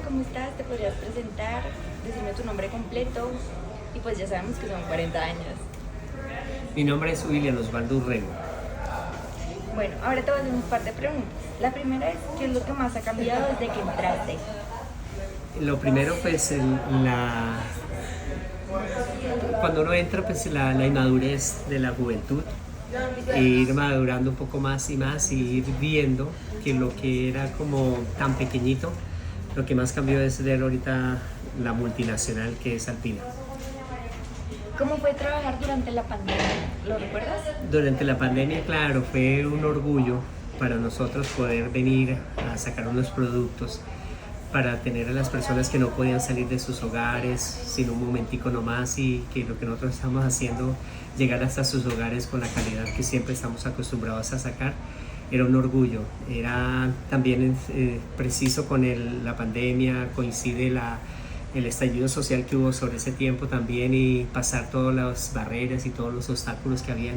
¿cómo estás? ¿Te podrías presentar? Decirme tu nombre completo. Y pues ya sabemos que son 40 años. Mi nombre es William Osvaldo Urrego. Bueno, ahora te voy a hacer un par de preguntas. La primera es, ¿qué es lo que más ha cambiado desde que entraste? Lo primero, pues, cuando uno entra, pues, la inmadurez de la juventud, e ir madurando un poco más y ir viendo que lo que era como tan pequeñito, lo que más cambió es ver ahorita la multinacional que es Alpina. ¿Cómo fue trabajar durante la pandemia? ¿Lo recuerdas? Durante la pandemia, claro, fue un orgullo para nosotros poder venir a sacar unos productos para tener a las personas que no podían salir de sus hogares, sino un momentico nomás, y que lo que nosotros estamos haciendo, llegar hasta sus hogares con la calidad que siempre estamos acostumbrados a sacar, era un orgullo. Era también preciso con la pandemia, coincide el estallido social que hubo sobre ese tiempo también, y pasar todas las barreras y todos los obstáculos que habían.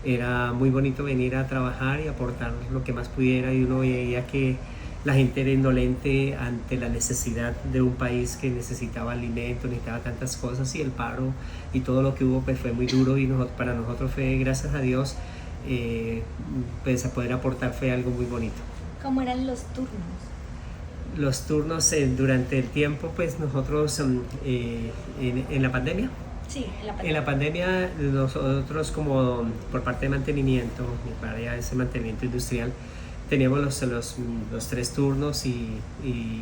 Era muy bonito venir a trabajar y aportar lo que más pudiera, y uno veía que la gente era indolente ante la necesidad de un país que necesitaba alimentos, necesitaba tantas cosas, y el paro y todo lo que hubo pues fue muy duro, y para nosotros fue, gracias a Dios, pues a poder aportar fue algo muy bonito. ¿Cómo eran los turnos? Los turnos durante el tiempo, pues nosotros en la pandemia. Sí, En la pandemia nosotros, como por parte de mantenimiento, para área de ese mantenimiento industrial, teníamos los 3 turnos, y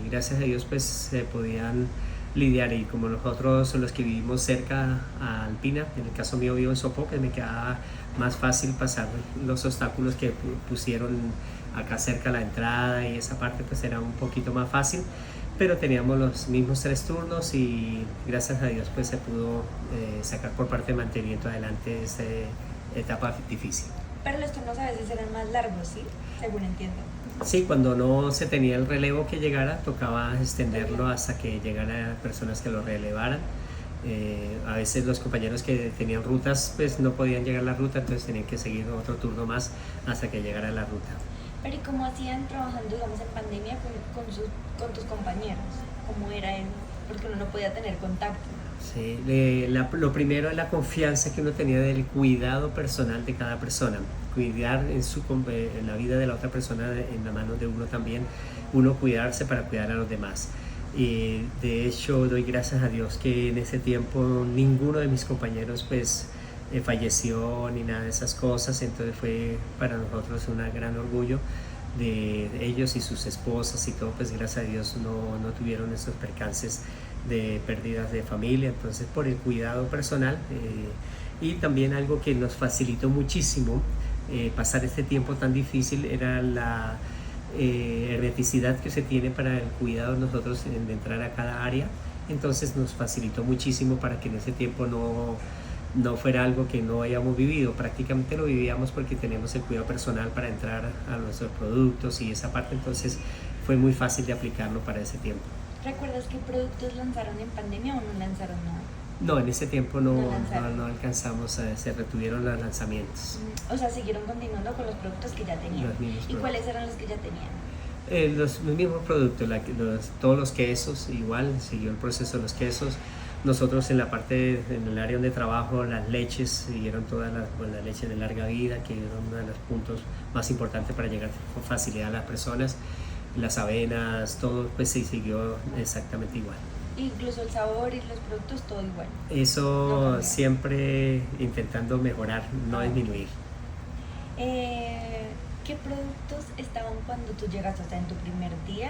gracias a Dios pues se podían lidiar, y como nosotros los que vivimos cerca a Alpina, en el caso mío vivo en Sopó, pues me quedaba más fácil pasar los obstáculos que pusieron acá cerca a la entrada, y esa parte pues era un poquito más fácil, pero teníamos los mismos 3 turnos, y gracias a Dios pues se pudo sacar por parte de mantenimiento adelante esta etapa difícil. Pero los turnos a veces eran más largos, ¿sí? Según entiendo. Sí, cuando no se tenía el relevo que llegara, tocaba extenderlo hasta que llegaran personas que lo relevaran. A veces los compañeros que tenían rutas pues no podían llegar a la ruta, entonces tenían que seguir otro turno más hasta que llegara la ruta. Pero ¿y cómo hacían trabajando, digamos, en pandemia con tus compañeros? ¿Cómo era él? Porque uno no podía tener contacto. Sí, lo primero es la confianza que uno tenía del cuidado personal de cada persona. Cuidar en la vida de la otra persona, en la mano de uno también, uno cuidarse para cuidar a los demás. Y de hecho doy gracias a Dios que en ese tiempo ninguno de mis compañeros pues falleció ni nada de esas cosas, entonces fue para nosotros un gran orgullo de ellos y sus esposas y todo, pues gracias a Dios no tuvieron esos percances de pérdidas de familia, entonces por el cuidado personal, y también algo que nos facilitó muchísimo pasar este tiempo tan difícil era la hermeticidad que se tiene para el cuidado de nosotros de entrar a cada área. Entonces nos facilitó muchísimo para que en ese tiempo no fuera algo que no hayamos vivido. Prácticamente lo vivíamos porque tenemos el cuidado personal para entrar a nuestros productos y esa parte, entonces fue muy fácil de aplicarlo para ese tiempo. ¿Recuerdas qué productos lanzaron en pandemia o no lanzaron nada? No, en ese tiempo no lanzaron. no alcanzamos, se retuvieron los lanzamientos. O sea, siguieron continuando con los productos que ya tenían. Los mismos ¿Y productos. cuáles eran los que ya tenían? Los mismos productos, todos los quesos, igual siguió el proceso de los quesos. Nosotros en en el área donde trabajo, las leches, siguieron todas las leches de larga vida, que era uno de los puntos más importantes para llegar con facilidad a las personas. Las avenas, todo pues se siguió exactamente igual. Incluso el sabor y los productos, todo igual. Eso No siempre intentando mejorar, no disminuir. ¿Qué productos estaban cuando tú llegaste, o sea, en tu primer día?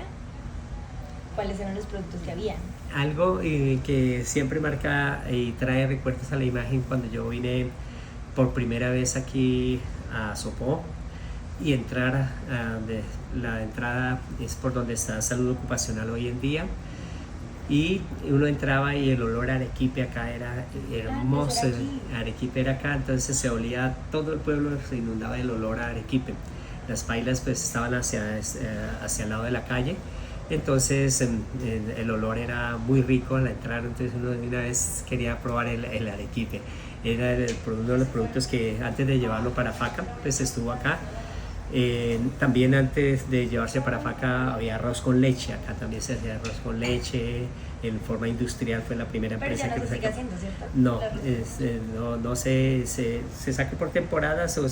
¿Cuáles eran los productos que habían? Algo que siempre marca y trae recuerdos a la imagen cuando yo vine por primera vez aquí a Sopó, y entrar la entrada es por donde está salud ocupacional hoy en día, y uno entraba y el olor a arequipe acá era hermoso. Arequipe era acá, entonces se olía, todo el pueblo se inundaba del olor a arequipe. Las pailas pues estaban hacia el lado de la calle, entonces el olor era muy rico al entrar, entonces uno de una vez quería probar el arequipe. Era uno de los productos que antes de llevarlo para FACA pues estuvo acá, También antes de llevarse para Faca había arroz con leche, acá también se hacía arroz con leche, en forma industrial fue la primera Pero empresa ya que no lo se sigue sacó. haciendo, ¿cierto? No, La respuesta. no se saca por temporadas o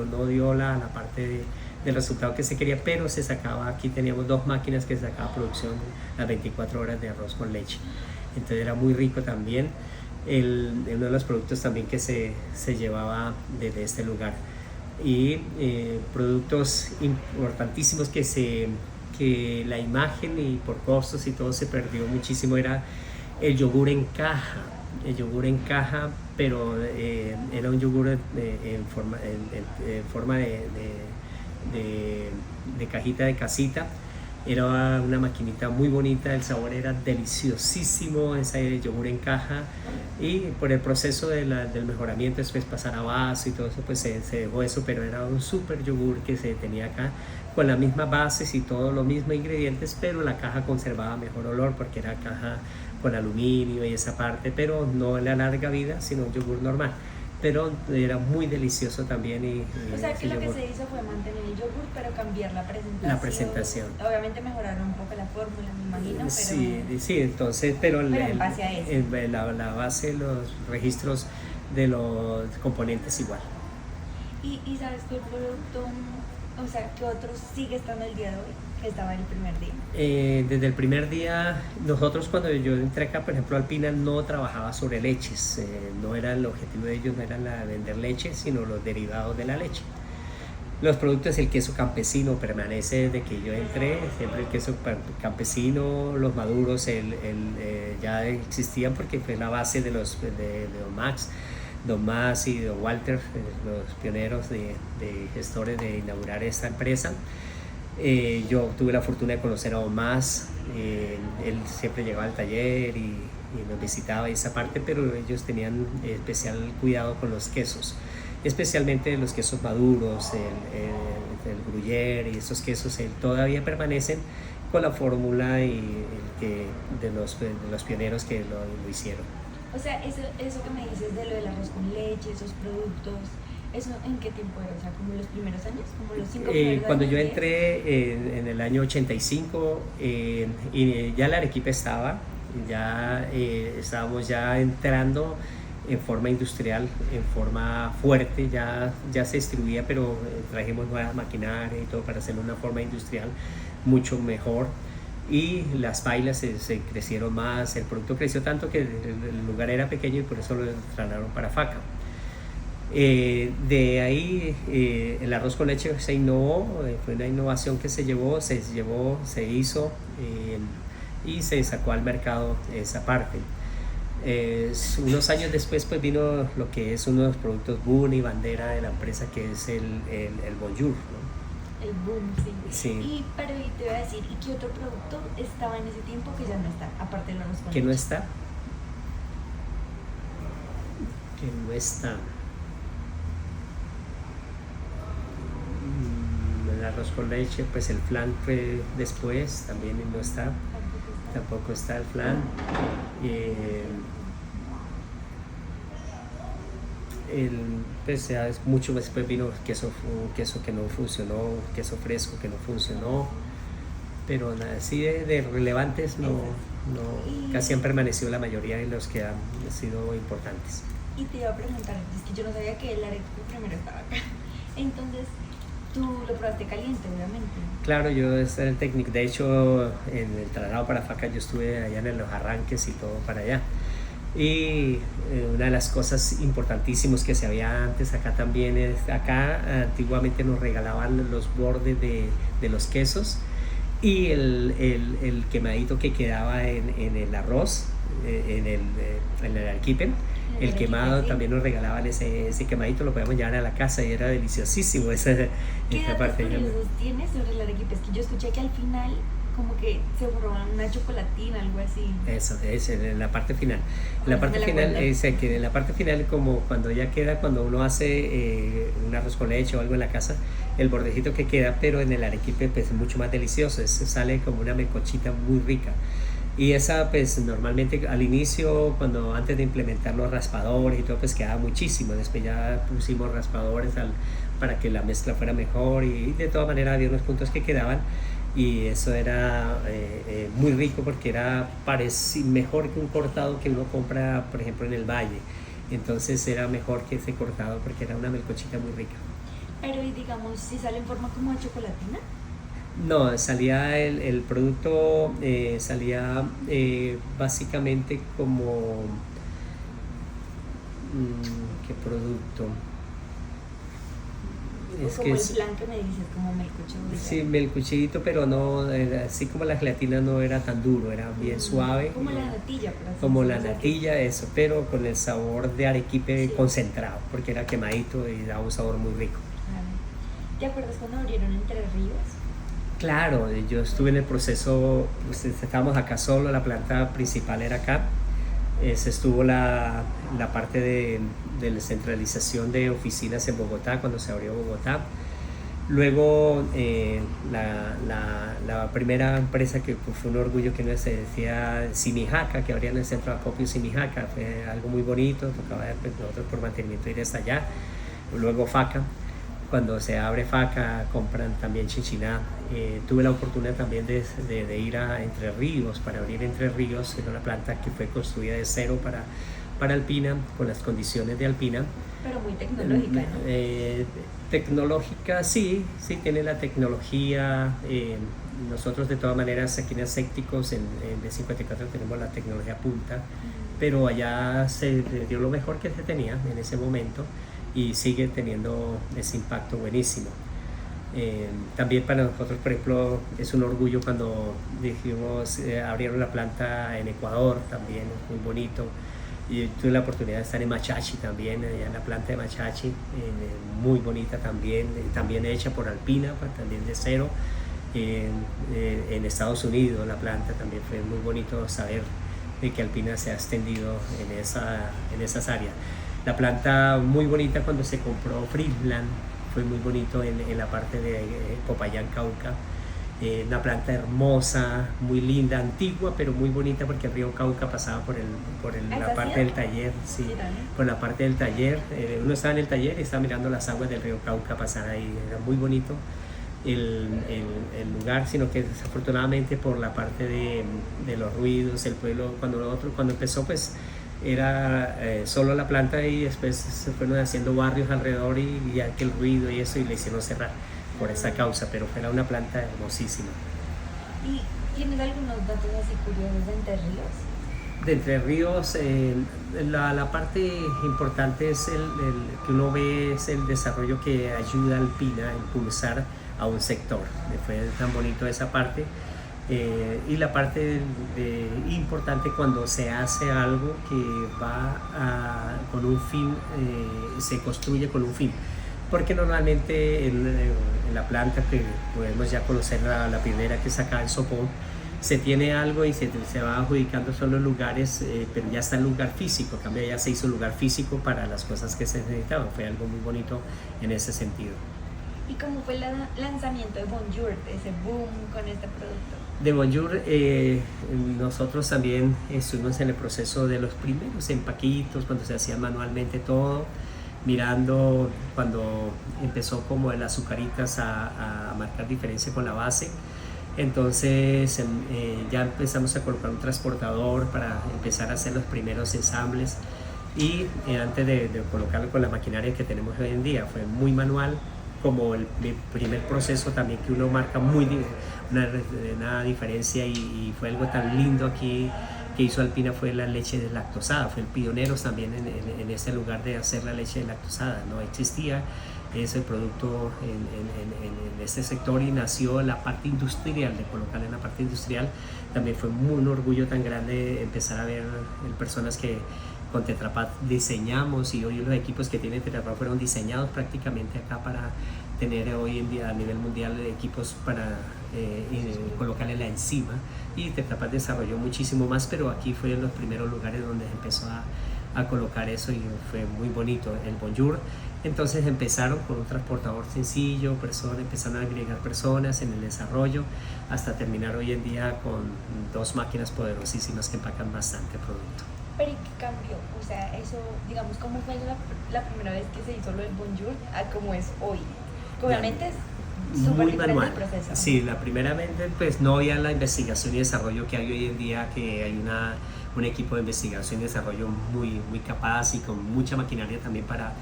no dio la parte del resultado que se quería, pero se sacaba, aquí teníamos 2 máquinas que sacaban producción a 24 horas de arroz con leche. Entonces era muy rico también, uno de los productos también que se llevaba desde este lugar. Y productos importantísimos que la imagen y por costos y todo se perdió muchísimo era el yogur en caja. El yogur en caja, pero era un yogur en forma de cajita de casita. Era una maquinita muy bonita, el sabor era deliciosísimo, ese yogur en caja, y por el proceso del mejoramiento, después pasar a vaso y todo eso, pues se dejó eso, pero era un súper yogur que se tenía acá, con las mismas bases y todos los mismos ingredientes, pero la caja conservaba mejor olor porque era caja con aluminio y esa parte, pero no la larga vida, sino un yogur normal. Pero era muy delicioso también. O sea que lo que yogur. se hizo fue mantener el yogur, pero cambiar la presentación. La presentación. Obviamente mejoraron un poco la fórmula, me imagino, pero... Sí, entonces, pero en base a eso. La base, los registros de los componentes igual. ¿Y sabes qué producto, o sea, qué otro sigue estando el día de hoy, que estaba el primer día? Desde el primer día, nosotros cuando yo entré acá, por ejemplo, Alpina no trabajaba sobre leches, no era el objetivo de ellos, no era vender leche, sino los derivados de la leche. Los productos, el queso campesino permanece desde que yo entré, siempre el queso campesino, los maduros ya existían porque fue la base de Don Max y Don Walter, los pioneros de gestores de inaugurar esta empresa. Yo tuve la fortuna de conocer a Don Max, él siempre llegaba al taller y nos visitaba esa parte, pero ellos tenían especial cuidado con los quesos, especialmente los quesos maduros, el gruyère y esos quesos todavía permanecen con la fórmula de los pioneros que lo hicieron. O sea, eso que me dices de lo del arroz con leche, esos productos, ¿eso en qué tiempo era? O sea, ¿como los primeros años? ¿Como los 5 primeros Cuando años? yo entré en el año 85, y ya la Arequipa estaba, ya estábamos ya entrando en forma industrial, en forma fuerte, ya se distribuía, pero trajimos nueva maquinaria y todo para hacerlo de una forma industrial mucho mejor. Y las pailas se crecieron más, el producto creció tanto que el lugar era pequeño y por eso lo trasladaron para Faca. De ahí el arroz con leche se innovó, fue una innovación que se hizo y se sacó al mercado esa parte. Unos años después pues vino lo que es uno de los productos boom y bandera de la empresa, que es el Bonjour, ¿no? El boom, Sí. Pero te voy a decir, ¿y qué otro producto estaba en ese tiempo que ya no está, aparte del arroz con Que leche? no está. Que no está. El arroz con leche, pues el flan fue después, también no está. Tampoco está el flan. Pues ya mucho después vino un queso que no funcionó, un queso fresco que no funcionó, pero nada, así de relevantes no, casi han permanecido la mayoría de los que han sido importantes. Y te iba a preguntar, es que yo no sabía que el arequipe primero estaba acá, entonces tú lo probaste caliente, obviamente. Claro, yo era el técnico, de hecho en el traslado para Faca yo estuve allá en los arranques y todo para allá. Y una de las cosas importantísimas que se había antes acá también es, acá antiguamente nos regalaban los bordes de los quesos y el quemadito que quedaba en el arroz, en el arequipe. El quemado, sí. También nos regalaban ese quemadito, lo podíamos llevar a la casa y era deliciosísimo esa parte. ¿Qué datos curiosos tienes sobre el arequipe? Es que yo escuché que al final como que se formaban una chocolatina, algo así. Eso, es en la parte final. En la parte final, que en la parte final, como cuando ya queda, cuando uno hace un arroz con leche o algo en la casa, el bordecito que queda, pero en el arequipe pues es mucho más delicioso, sale como una mecochita muy rica. Y esa pues normalmente al inicio, antes de implementar los raspadores y todo, pues quedaba muchísimo. Después ya pusimos raspadores para que la mezcla fuera mejor, y de todas maneras había unos puntos que quedaban, y eso era muy rico porque era mejor que un cortado que uno compra, por ejemplo, en el valle. Entonces era mejor que ese cortado porque era una melcochita muy rica. Pero y digamos, si sale en forma como de chocolatina. No, salía el producto, salía básicamente como... ¿qué producto? O como el plan que me dices, como melcocho. Sí, melcochito, pero no, así como la gelatina no era tan duro, era bien suave. Como la natilla, por así Como la decirlo. natilla, eso, pero con el sabor de arequipe Sí. concentrado, porque era quemadito y daba un sabor muy rico. ¿Te acuerdas cuando abrieron Entre Ríos? Claro, yo estuve en el proceso, pues, estábamos acá solo, la planta principal era acá. Se estuvo la parte de la centralización de oficinas en Bogotá, cuando se abrió Bogotá. Luego la primera empresa que fue un orgullo que no se decía Simijaca, que abría en el centro de acopio Simijaca, fue algo muy bonito, tocaba pues, nosotros por mantenimiento ir hasta allá. Luego Faca, cuando se abre Faca compran también Chinchiná. Tuve la oportunidad también de ir a Entre Ríos, para abrir Entre Ríos, era una planta que fue construida de cero para Alpina, con las condiciones de Alpina. Pero muy tecnológica, ¿no? Tecnológica, sí, tiene la tecnología. Nosotros de todas maneras aquí en Asépticos, en B54 tenemos la tecnología punta, pero allá se dio lo mejor que se tenía en ese momento y sigue teniendo ese impacto buenísimo. También para nosotros, por ejemplo, es un orgullo cuando dijimos, abrieron la planta en Ecuador, también muy bonito. Y tuve la oportunidad de estar en Machachi también, allá en la planta de Machachi, muy bonita también, también hecha por Alpina, también de cero. En Estados Unidos la planta también fue muy bonito saber de que Alpina se ha extendido en esas áreas. La planta muy bonita cuando se compró Friesland, fue muy bonito en la parte de Popayán, Cauca. Una planta hermosa, muy linda, antigua, pero muy bonita porque el río Cauca pasaba por la parte del taller, sí, por la parte del taller. Uno estaba en el taller y estaba mirando las aguas del río Cauca pasar ahí, era muy bonito el lugar, sino que desafortunadamente por la parte de los ruidos, el pueblo, cuando empezó pues era solo la planta y después se fueron haciendo barrios alrededor y ya que el ruido y eso y le hicieron cerrar por esa causa, pero era una planta hermosísima. ¿Y tienes algunos datos así curiosos de Entre Ríos? De Entre Ríos, la parte importante es el que uno ve es el desarrollo que ayuda a Alpina a impulsar a un sector. Fue tan bonito esa parte. Y la parte importante cuando se hace algo que va con un fin, se construye con un fin. Porque normalmente en la planta que podemos ya conocer la primera que es acá en Sopón, se tiene algo y se va adjudicando solo lugares, pero ya está el lugar físico, cambia ya se hizo lugar físico para las cosas que se necesitaban, fue algo muy bonito en ese sentido. ¿Y cómo fue el lanzamiento de Bonjour, ese boom con este producto? De Bonjour, nosotros también estuvimos en el proceso de los primeros empaquitos, cuando se hacía manualmente todo, mirando cuando empezó como el azucaritas a marcar diferencia con la base. Entonces ya empezamos a colocar un transportador para empezar a hacer los primeros ensambles y antes de colocarlo con la maquinaria que tenemos hoy en día fue muy manual, como el primer proceso también que uno marca una diferencia y fue algo tan lindo aquí que hizo Alpina fue la leche deslactosada, fue el pionero también en ese lugar de hacer la leche deslactosada, no existía ese producto en este sector y nació la parte industrial, de colocarla en la parte industrial. También fue un orgullo tan grande empezar a ver personas que con Tetra Pak diseñamos y hoy los equipos que tiene Tetra Pak fueron diseñados prácticamente acá para tener hoy en día a nivel mundial equipos para colocarle la enzima y Tetra Pak desarrolló muchísimo más, pero aquí fue en los primeros lugares donde empezó a colocar eso y fue muy bonito el Bonjour. Entonces empezaron con un transportador sencillo, empezaron a agregar personas en el desarrollo hasta terminar hoy en día con 2 máquinas poderosísimas que empacan bastante producto. Pero ¿y qué cambió? O sea, eso, digamos, ¿cómo fue la primera vez que se hizo lo del Bonjour a cómo es hoy? Que Ya, obviamente es súper muy diferente manual. el proceso. Sí, la primera vez pues no había la investigación y desarrollo que hay hoy en día, que hay un equipo de investigación y desarrollo muy capaz y con mucha maquinaria también para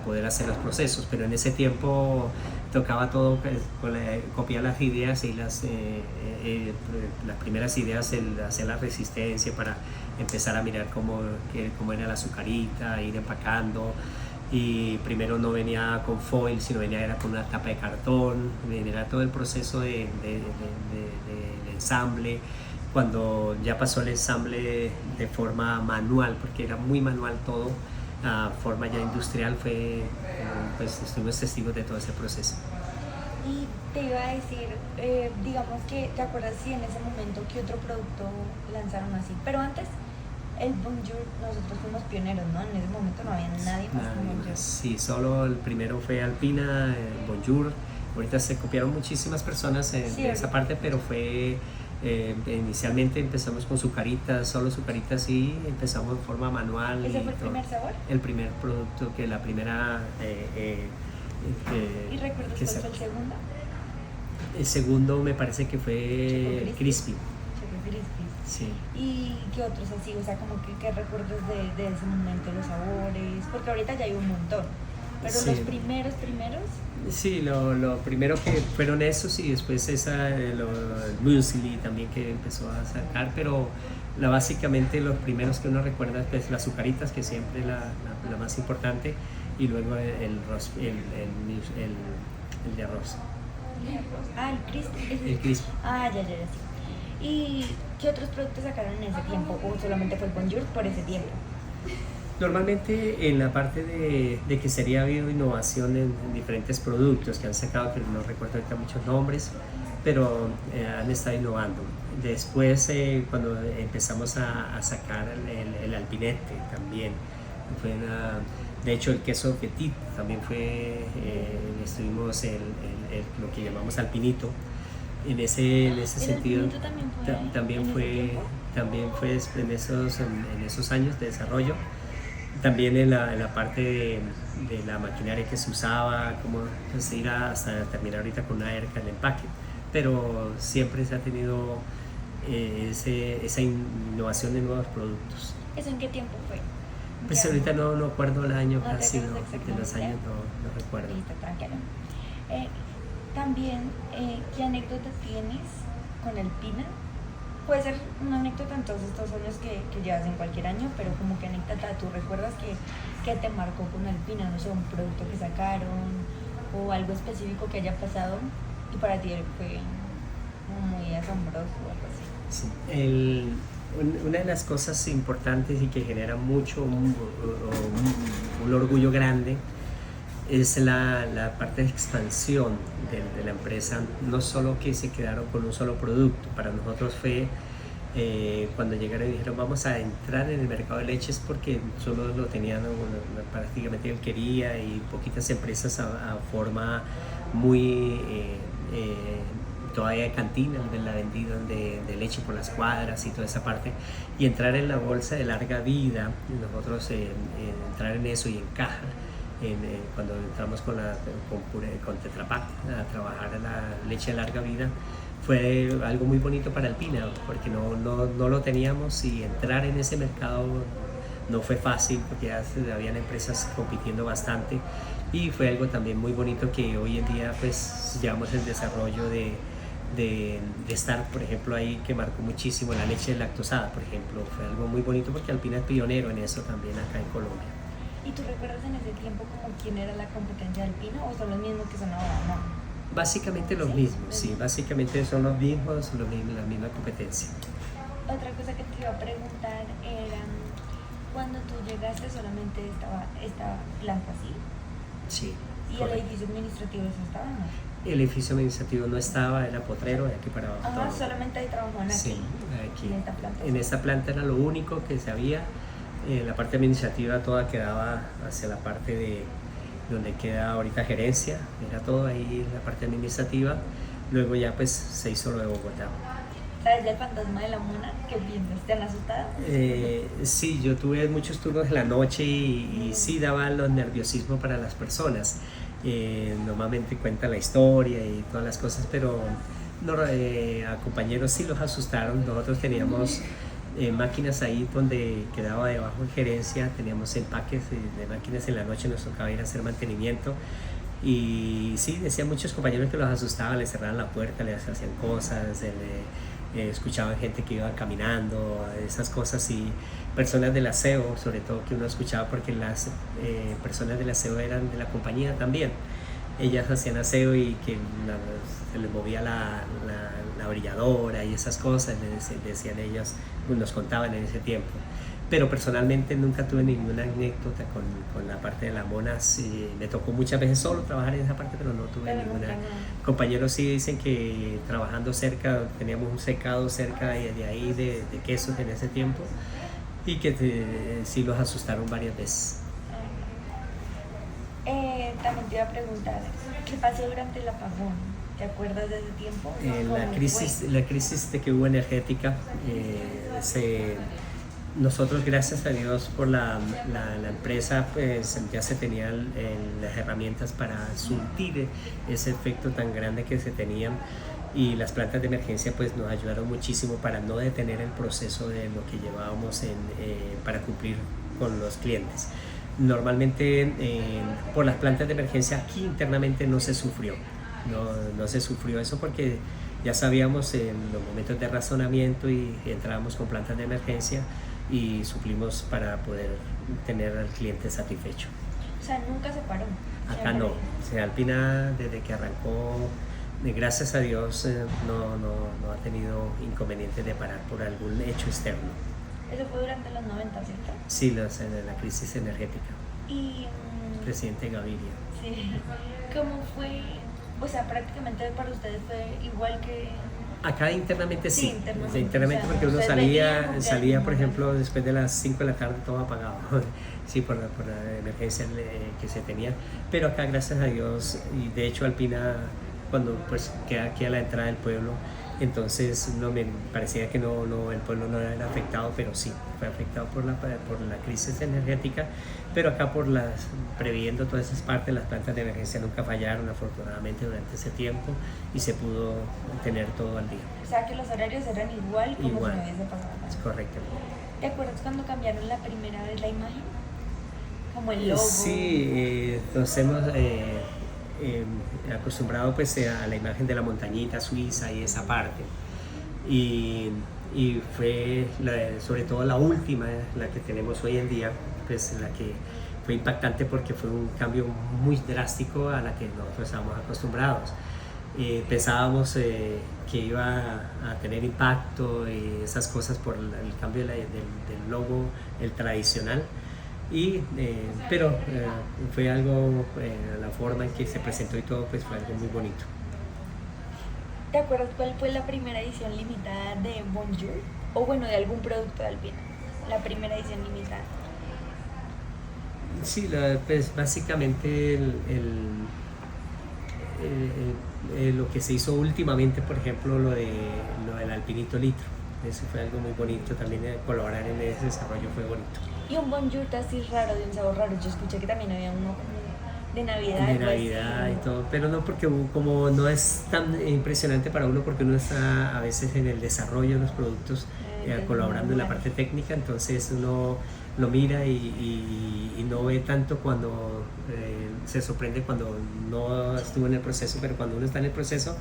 poder hacer los procesos, pero en ese tiempo tocaba todo, pues, copiar las ideas y las primeras ideas, hacer la resistencia para empezar a mirar cómo era la azucarita, ir empacando. Y primero no venía con foil, sino era con una tapa de cartón, era todo el proceso de ensamble. Cuando ya pasó el ensamble de forma manual, porque era muy manual todo, a forma ya industrial, pues estuvimos testigos de todo ese proceso. Y te iba a decir, digamos que, ¿te acuerdas si en ese momento qué otro producto lanzaron así? Pero antes, el Bonjour, nosotros fuimos pioneros, ¿no? En ese momento no había nadie más que Bonjour. Sí, solo el primero fue Alpina, Bonjour. Ahorita se copiaron muchísimas personas de esa parte, pero inicialmente empezamos con Zucaritas, solo Zucaritas, y empezamos de forma manual. ¿Ese fue el primer sabor? El primer producto, que la primera... ¿Y recuerdas cuál fue el segundo? El segundo me parece que fue Crispy. Choco Crispy. Sí. ¿Y qué otros así? O sea, como que ¿qué recuerdas de ese momento, los sabores? Porque ahorita ya hay un montón. Pero Sí. los primeros. Sí, lo primero que fueron esos, y después el muesli también que empezó a sacar, pero básicamente los primeros que uno recuerda es, pues, las azucaritas, que siempre es la más importante, y luego el de arroz. Ah, el Crispy. El Crispy. Ah, ya, sí. ¿Y qué otros productos sacaron en ese tiempo? ¿O solamente fue el Bonjour por ese tiempo? Normalmente en la parte de que sería habido innovación en diferentes productos que han sacado, que no recuerdo ahorita muchos nombres, pero han estado innovando. Después, cuando empezamos a sacar el alpinete también, de hecho el queso petit también estuvimos lo que llamamos alpinito. En ese sentido también fue en esos años de desarrollo. También en la parte de la maquinaria que se usaba, cómo se irá hasta terminar ahorita con una ERCA en el empaque. Pero siempre se ha tenido esa innovación de nuevos productos. ¿Eso en qué tiempo fue? Pues ahorita no acuerdo el año casi, de los años no recuerdo. Listo, tranquilo. También, ¿qué anécdota tienes con Alpina? Puede ser una anécdota en todos estos años que llevas en cualquier año, pero como que anécdota tú recuerdas que te marcó con Alpina, no sé, un producto que sacaron o algo específico que haya pasado y para ti fue muy asombroso o algo así. Sí. Una de las cosas importantes y que genera mucho un orgullo grande es la parte de expansión de la empresa. No solo que se quedaron con un solo producto, para nosotros fue cuando llegaron y dijeron vamos a entrar en el mercado de leches, porque solo lo tenían prácticamente él quería, y poquitas empresas a forma muy todavía de cantina, donde la vendían de leche por las cuadras y toda esa parte, y entrar en la bolsa de larga vida, nosotros entrar en eso y en caja. Cuando entramos con Tetra Pak a trabajar en la leche de larga vida, fue algo muy bonito para Alpina, porque no lo teníamos, y entrar en ese mercado no fue fácil, porque ya habían empresas compitiendo bastante, y fue algo también muy bonito que hoy en día pues llevamos el desarrollo de estar, por ejemplo, ahí, que marcó muchísimo la leche lactosada, por ejemplo. Fue algo muy bonito porque Alpina es pionero en eso también acá en Colombia. ¿Y tú recuerdas en ese tiempo como quién era la competencia de Alpina o son los mismos que son ahora? No. Básicamente los mismos, sí, básicamente son los mismos, la misma competencia. Otra cosa que te iba a preguntar era, cuando tú llegaste solamente estaba esta planta así. Sí. ¿Y correcto. el edificio administrativo eso estaba, no? El edificio administrativo no estaba, era potrero, de aquí para abajo. Ah, solamente hay trabajo aquí. Sí, aquí. En esta planta. En esta planta era lo único que se había. La parte administrativa toda quedaba hacia la parte de donde queda ahorita gerencia, era todo ahí la parte administrativa. Luego ya pues se hizo lo de Bogotá. ¿Sabes del fantasma de la mona? ¿Qué piensas? ¿Te han asustado? Sí, yo tuve muchos turnos en la noche y sí daba los nerviosismos para las personas. Normalmente cuenta la historia y todas las cosas, pero no, a compañeros sí los asustaron. Nosotros teníamos máquinas ahí donde quedaba debajo de gerencia, teníamos empaques de máquinas en la noche, nos tocaba ir a hacer mantenimiento. Y sí, decían muchos compañeros que los asustaban, les cerraban la puerta, les hacían cosas, escuchaban gente que iba caminando, esas cosas, y personas del aseo, sobre todo, que uno escuchaba porque las personas del aseo eran de la compañía también. Ellas hacían aseo y que se les movía la brilladora y esas cosas, decían ellos, nos contaban en ese tiempo. Pero personalmente nunca tuve ninguna anécdota con la parte de las monas. Me tocó muchas veces solo trabajar en esa parte, pero no tuve ninguna. Compañeros sí dicen que trabajando cerca, teníamos un secado cerca de ahí de quesos en ese tiempo, y que sí los asustaron varias veces. También te iba a preguntar, ¿qué pasó durante el apagón? ¿Te acuerdas de ese tiempo? La crisis de que hubo energética, nosotros, gracias a Dios por la empresa, pues ya se tenían las herramientas para surtir ese efecto tan grande que se tenían, y las plantas de emergencia pues nos ayudaron muchísimo para no detener el proceso de lo que llevábamos para cumplir con los clientes. Normalmente por las plantas de emergencia aquí internamente no se sufrió, no se sufrió eso porque ya sabíamos en los momentos de razonamiento y entrábamos con plantas de emergencia y suplimos para poder tener al cliente satisfecho. O sea, nunca se paró. Acá no. Alpina desde que arrancó, gracias a Dios, no ha tenido inconvenientes de parar por algún hecho externo. Eso fue durante los 90, ¿cierto? Sí, la crisis energética. Y presidente Gaviria. Sí. ¿Cómo fue? O sea, prácticamente para ustedes fue igual que... Acá internamente sí, internamente, porque uno salía por ejemplo, después de las 5 de la tarde todo apagado, sí, por la emergencia que se tenía, pero acá gracias a Dios, y de hecho Alpina, cuando pues queda aquí a la entrada del pueblo, entonces no me parecía que el pueblo no era afectado, pero sí, fue afectado por la crisis energética, pero acá previendo todas esas partes, las plantas de emergencia nunca fallaron afortunadamente durante ese tiempo y se pudo tener todo al día. O sea que los horarios eran igual como si no hubiese pasado nada. Es correcto. ¿Te acuerdas cuando cambiaron la primera vez la imagen? Como el logo. Sí, nos hemos acostumbrado pues a la imagen de la montañita suiza y esa parte, y fue sobre todo la última, la que tenemos hoy en día, pues la que fue impactante porque fue un cambio muy drástico a la que nosotros estábamos acostumbrados. Pensábamos que iba a tener impacto y esas cosas por el cambio del logo, el tradicional, pero fue algo, la forma en que se presentó y todo, pues fue algo muy bonito. ¿Te acuerdas cuál fue la primera edición limitada de Bonjour? O bueno, de algún producto de Alpina, la primera edición limitada. Sí, pues básicamente lo que se hizo últimamente, por ejemplo, lo del Alpinito Litro. Eso fue algo muy bonito, también colaborar en ese desarrollo fue bonito. Y un Bonjour así raro, de un sabor raro. Yo escuché que también había uno de Navidad. De Navidad y todo, pero no, porque como no es tan impresionante para uno, porque uno está a veces en el desarrollo de los productos, colaborando en la parte técnica, entonces uno lo mira y no ve tanto cuando se sorprende cuando no estuvo en el proceso, pero cuando uno está en el proceso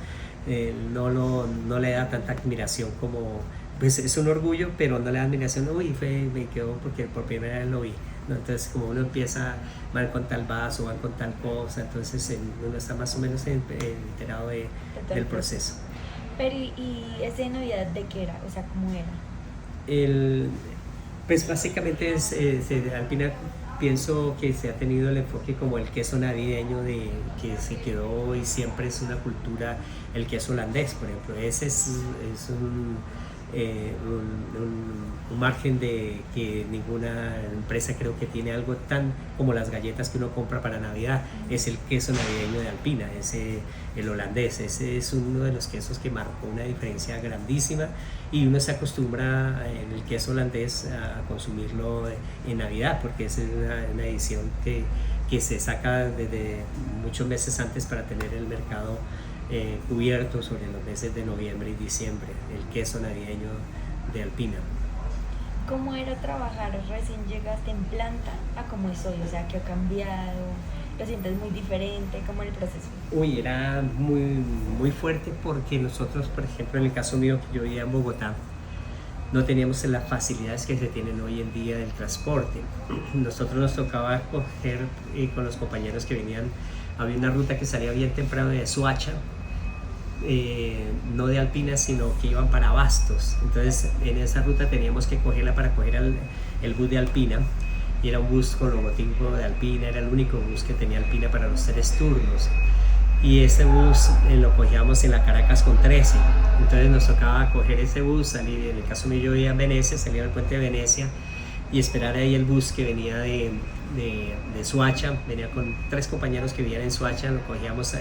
no le da tanta admiración como, pues es un orgullo, pero no le da admiración, uy, me quedó porque por primera vez lo vi, ¿no? Entonces como uno empieza, van con tal vaso, van con tal cosa, entonces uno está más o menos enterado del proceso. Pero ¿y ese de Navidad de qué era? O sea, ¿cómo era? Pues básicamente Alpina, pienso que se ha tenido el enfoque como el queso navideño que se quedó y siempre es una cultura, el queso holandés, por ejemplo. Ese es un margen de que ninguna empresa creo que tiene algo tan como las galletas que uno compra para Navidad, es el queso navideño de Alpina, el holandés. Ese es uno de los quesos que marcó una diferencia grandísima y uno se acostumbra en el queso holandés a consumirlo en Navidad porque es una edición que se saca desde muchos meses antes para tener el mercado cubierto sobre los meses de noviembre y diciembre, el queso navideño de Alpina. ¿Cómo era trabajar recién llegaste en planta a cómo es hoy? O sea, ¿qué ha cambiado? ¿Lo sientes muy diferente? ¿Cómo era el proceso? Uy, era muy fuerte porque nosotros, por ejemplo, en el caso mío, que yo vivía en Bogotá, no teníamos las facilidades que se tienen hoy en día del transporte. Nosotros nos tocaba coger con los compañeros que venían, había una ruta que salía bien temprano de Soacha, no de Alpina, sino que iban para Bastos. Entonces en esa ruta teníamos que cogerla para coger el bus de Alpina, y era un bus con logotipo de Alpina, era el único bus que tenía Alpina para los 3 turnos. Y ese bus lo cogíamos en la Caracas con 13, entonces nos tocaba coger ese bus, salir, en el caso mío yo vivía en Venecia, salir al puente de Venecia y esperar ahí el bus que venía de Soacha, venía con 3 compañeros que vivían en Soacha, lo cogíamos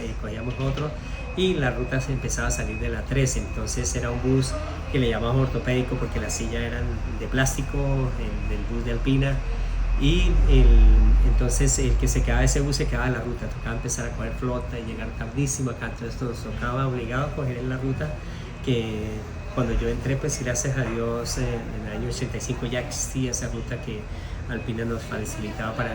otro y la ruta se empezaba a salir de la 13, entonces era un bus que le llamamos ortopédico porque las sillas eran de plástico, del bus de Alpina. Y entonces el que se quedaba ese bus se quedaba en la ruta, tocaba empezar a coger flota y llegar tardísimo acá, entonces nos tocaba obligado a coger en la ruta, que cuando yo entré, pues gracias a Dios en el año 85 ya existía esa ruta que Alpina nos facilitaba para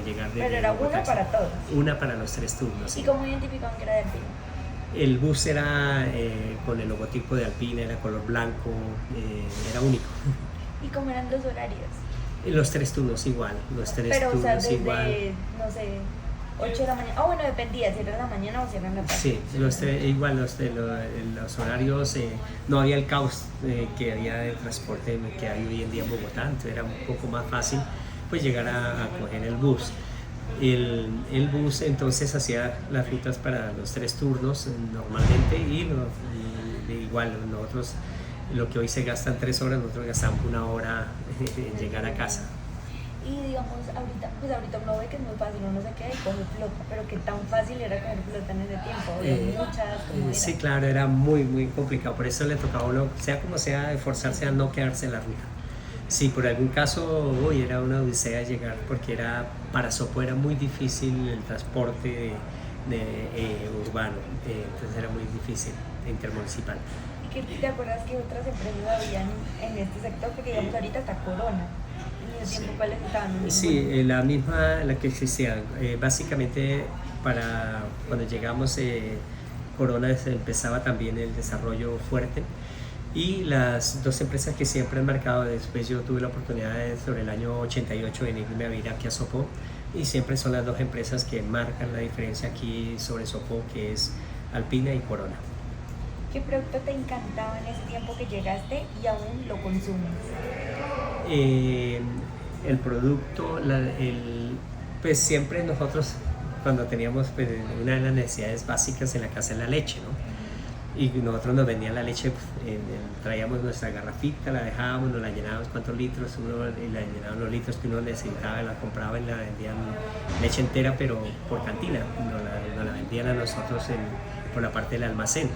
llegar de Pero era Bogotá. una para todos. Una para los 3 turnos. ¿Y Sí. cómo identificaban que era de Alpina? El bus era con el logotipo de Alpina, era color blanco, era único. ¿Y cómo eran los horarios? Los 3 turnos igual, los 3 Pero, turnos o sea, desde, igual. no sé, 8 de la mañana. Ah, bueno, dependía si era en la mañana o si era en la tarde. Sí, igual los horarios, no había el caos que había de transporte que hay hoy en día en Bogotá, entonces era un poco más fácil pues llegar a coger el bus. El bus entonces hacía las rutas para los 3 turnos normalmente y igual nosotros lo que hoy se gastan 3 horas, nosotros gastamos 1 hora en llegar a casa. Y digamos, ahorita uno ve que es muy fácil, uno se queda y coge flota, pero qué tan fácil era coger flota en ese tiempo, había muchas, ¿cómo era? Sí, claro, era muy complicado, por eso le tocaba a uno, sea como sea, esforzarse a no quedarse en la ruta. Sí, por algún caso, hoy era una odisea llegar, porque para Sopó era muy difícil el transporte urbano, entonces era muy difícil, intermunicipal. ¿Y qué te acuerdas que otras empresas habían en este sector? Porque digamos ahorita está Corona. En ese tiempo, ¿cuáles estaban? Sí, la misma, la que existía. Básicamente, cuando llegamos, Corona empezaba también el desarrollo fuerte. Y las 2 empresas que siempre han marcado, después yo tuve la oportunidad sobre el año 88 de venirme a vivir aquí a Sopó, y siempre son las 2 empresas que marcan la diferencia aquí sobre Sopó, que es Alpina y Corona. ¿Qué producto te encantaba en ese tiempo que llegaste y aún lo consumes? El producto, pues siempre nosotros cuando teníamos pues, una de las necesidades básicas en la casa es la leche, ¿no? Y nosotros nos vendían la leche, traíamos nuestra garrafita, la dejábamos, nos la llenábamos cuántos litros, y la llenaban los litros que uno necesitaba, la compraba y la vendían leche entera, pero por cantina, nos la vendían a nosotros por la parte del almacén.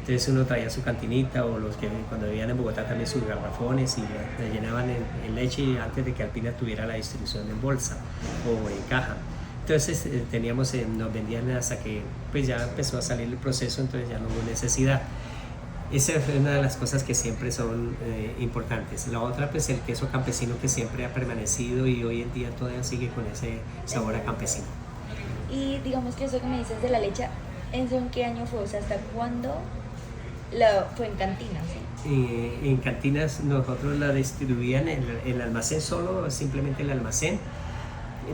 Entonces uno traía su cantinita, o los que cuando vivían en Bogotá también sus garrafones, y la llenaban en leche antes de que Alpina tuviera la distribución en bolsa o en caja. Entonces nos vendían hasta que pues ya empezó a salir el proceso, entonces ya no hubo necesidad. Esa es una de las cosas que siempre son importantes. La otra, pues el queso campesino, que siempre ha permanecido y hoy en día todavía sigue con ese sabor a campesino. Y digamos que eso que me dices de la leche, ¿eso en qué año fue? O sea, ¿hasta cuándo fue en cantinas? ¿Sí? En cantinas nosotros la distribuían el almacén solo, simplemente el almacén.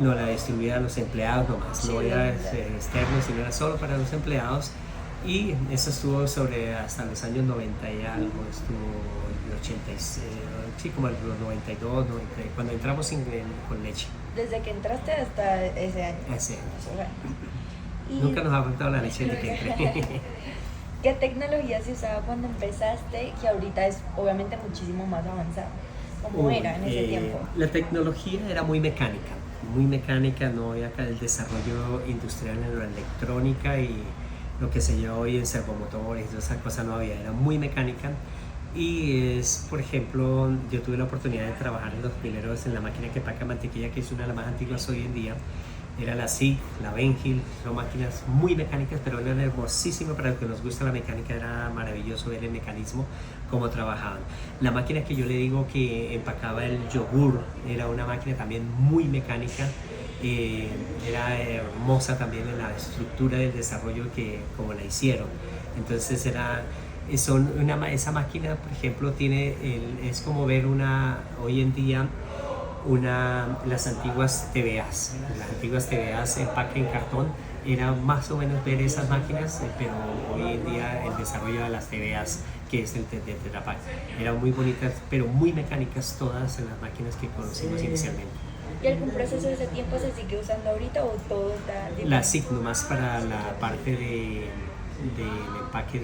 No la distribuían los empleados nomás, sí, no era externo, sino era solo para los empleados. Y eso estuvo hasta los años 90 y algo, estuvo el 86, sí, como los 92, 90, cuando entramos con leche. Desde que entraste hasta ese año. Ese año. Y nunca nos ha faltado la leche de que entré. ¿Qué tecnología se usaba cuando empezaste, que ahorita es obviamente muchísimo más avanzada? ¿Cómo era en ese tiempo? La tecnología era muy mecánica, no había acá el desarrollo industrial en la electrónica y lo que se lleva hoy en servomotores, toda esa cosa no había, era muy mecánica. Y es, por ejemplo, yo tuve la oportunidad de trabajar en los primeros en la máquina que paca mantequilla, que es una de las más antiguas hoy en día. Era la SIG, la Benhill, son máquinas muy mecánicas, pero eran hermosísimas. Para los que nos gusta la mecánica, era maravilloso ver el mecanismo, cómo trabajaban. La máquina que yo le digo que empacaba el yogur, era una máquina también muy mecánica. Era hermosa también en la estructura del desarrollo que como la hicieron. Entonces esa máquina, por ejemplo, es como ver hoy en día las antiguas TVAs. Las antiguas TVAs empaque en cartón, era más o menos ver esas máquinas, pero hoy en día el desarrollo de las TVAs, que es el Tetra Pak, eran muy bonitas, pero muy mecánicas todas en las máquinas que conocimos inicialmente. ¿Y algún proceso de ese tiempo se sigue usando ahorita o todo está diferente? La SIG nomás para la parte del empaque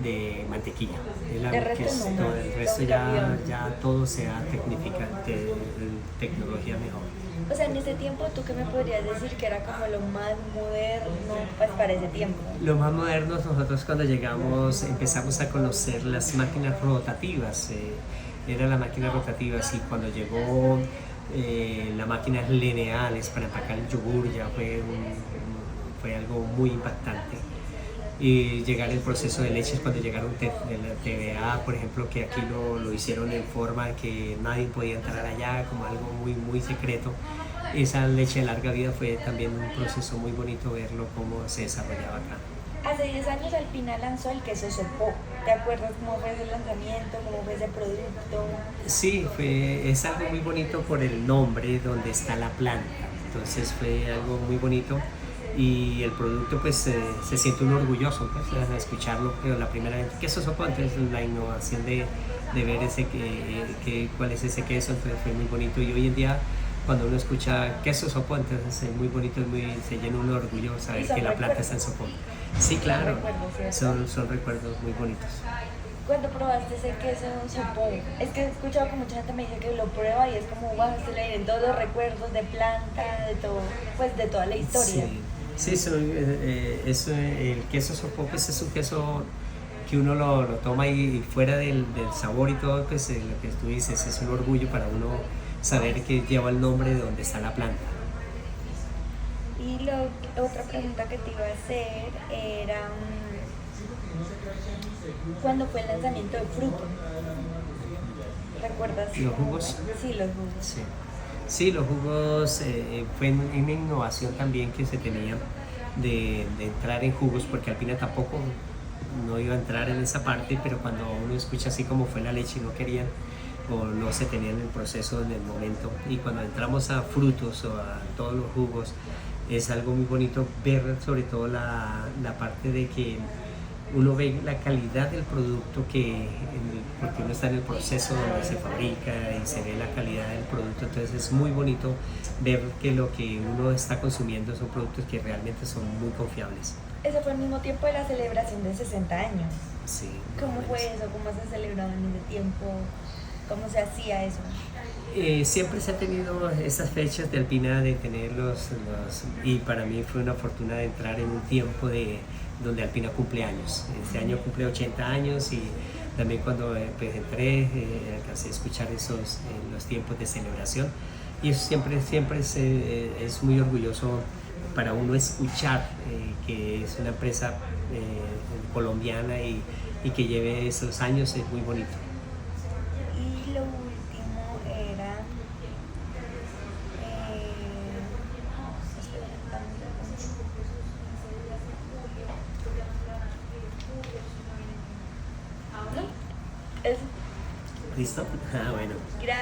de mantequilla. De resto no, el resto ya todo se ha tecnología mejor. O sea, en ese tiempo, ¿tú qué me podrías decir que era como lo más moderno pues, para ese tiempo? Lo más moderno, nosotros cuando llegamos empezamos a conocer las máquinas rotativas. Era la máquina rotativa, y cuando llegó las máquinas lineales para empacar el yogur ya fue algo muy impactante. Y llegar el proceso de leches cuando llegaron la TVA, por ejemplo, que aquí lo hicieron en forma de que nadie podía entrar allá, como algo muy, muy secreto. Esa leche de larga vida fue también un proceso muy bonito verlo cómo se desarrollaba acá. Hace 10 años Alpina lanzó el queso Sopó. ¿Te acuerdas cómo fue ese lanzamiento, cómo fue ese producto? Sí, es algo muy bonito por el nombre donde está la planta. Entonces fue algo muy bonito. Y el producto pues se siente uno orgulloso pues, de escucharlo, pero la primera vez, queso Sopó, entonces la innovación de ver cuál es ese queso, entonces fue muy bonito. Y hoy en día cuando uno escucha queso Sopó, entonces es muy bonito, se llena uno de orgullo saber que la planta está en Sopó. Sí, claro, son recuerdos muy bonitos. Cuando probaste ese queso Sopó, es que he escuchado que mucha gente me dice que lo prueba y es como, wow, se le vienen todos los recuerdos de planta, de todo, pues de toda la historia. Sí, el queso Sopó pues es un queso que uno lo toma y fuera del sabor y todo, pues lo que tú dices es un orgullo para uno saber que lleva el nombre de donde está la planta. Y otra pregunta que te iba a hacer era, ¿cuándo fue el lanzamiento de Fruto? ¿Recuerdas? ¿Los jugos? Sí, los jugos. Sí, los jugos fue una innovación también que se tenía de entrar en jugos, porque Alpina tampoco no iba a entrar en esa parte, pero cuando uno escucha así como fue la leche y no querían o no se tenían el proceso en el momento, y cuando entramos a frutos o a todos los jugos es algo muy bonito ver sobre todo la parte de que uno ve la calidad del producto porque uno está en el proceso donde se fabrica y se ve la calidad del producto, entonces es muy bonito ver que lo que uno está consumiendo son productos que realmente son muy confiables. Ese fue al mismo tiempo de la celebración de 60 años. Sí. ¿Cómo fue eso? ¿Cómo se celebraba en ese tiempo? ¿Cómo se hacía eso? Siempre se ha tenido esas fechas de Alpina de tenerlos y para mí fue una fortuna de entrar en un tiempo donde Alpina cumple años. Este año cumple 80 años y también cuando pues, entré alcancé a escuchar los tiempos de celebración y eso siempre es muy orgulloso para uno escuchar que es una empresa colombiana y que lleve esos años, es muy bonito. Y lo último era ¿no? ¿Listo? Ah, bueno. Gracias.